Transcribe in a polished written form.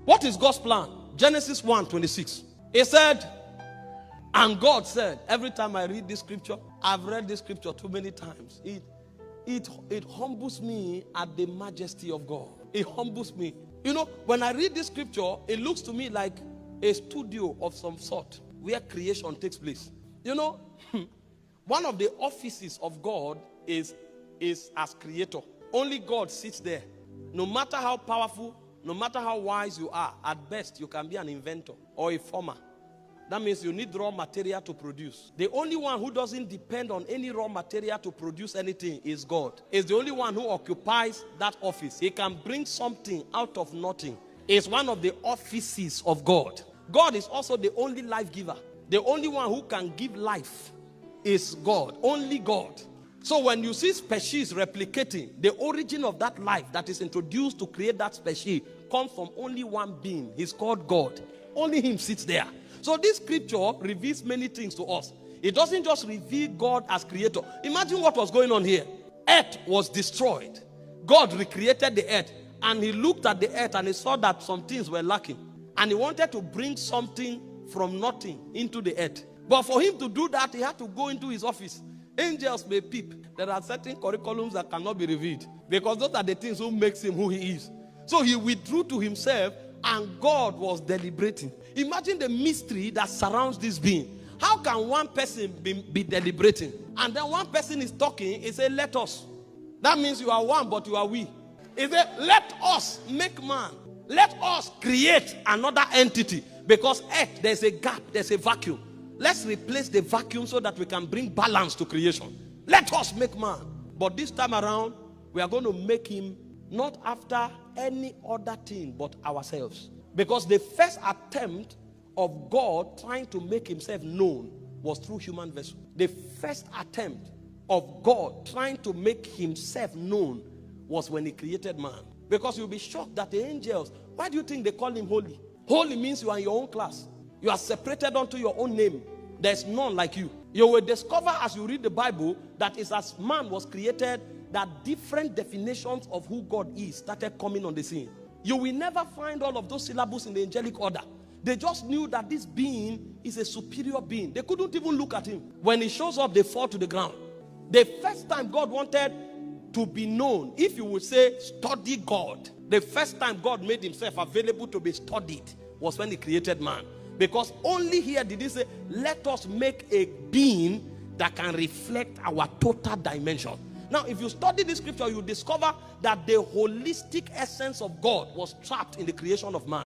What is God's plan? Genesis 1:26. He said, and God said, every time I read this scripture, I've read this scripture too many times. It humbles me at the majesty of God. It humbles me. You know, when I read this scripture, it looks to me like a studio of some sort where creation takes place. You know, one of the offices of God is as creator. Only God sits there. No matter how powerful, no matter how wise you are, at best you can be an inventor or a farmer. That means you need raw material to produce. The only one who doesn't depend on any raw material to produce anything is God. He's the only one who occupies that office. He can bring something out of nothing. It's one of the offices of God. God is also the only life giver. The only one who can give life is God. Only God. So when you see species replicating, the origin of that life that is introduced to create that species comes from only one being. He's called God. Only him sits there. So this scripture reveals many things to us. It doesn't just reveal God as creator. Imagine what was going on here. Earth was destroyed. God recreated the earth. And he looked at the earth and he saw that some things were lacking. And he wanted to bring something from nothing into the earth. But for him to do that, he had to go into his office. Angels may peep. There are certain curriculums that cannot be revealed, because those are the things who makes him who he is. So he withdrew to himself, and God was deliberating. Imagine the mystery that surrounds this being. How can one person be deliberating? And then one person is talking, he said, let us. That means you are one, but you are we. He said, let us make man. Let us create another entity. Because earth, there's a gap, there's a vacuum. Let's replace the vacuum so that we can bring balance to creation. Let us make man. But this time around, we are going to make him not after any other thing but ourselves. Because the first attempt of God trying to make himself known was through human vessel. The first attempt of God trying to make himself known was when he created man. Because you'll be shocked that the angels, why do you think they call him holy? Holy means you are in your own class. You are separated unto your own name. There's none like you. You will discover as you read the Bible that it's as man was created that different definitions of who God is started coming on the scene. You will never find all of those syllables in the angelic order. They just knew that this being is a superior being. They couldn't even look at him. When he shows up, they fall to the ground. The first time God wanted to be known, if you would say study God, the first time God made himself available to be studied was when he created man. Because only here did he say, let us make a being that can reflect our total dimension. Now, if you study this scripture, you discover that the holistic essence of God was trapped in the creation of man.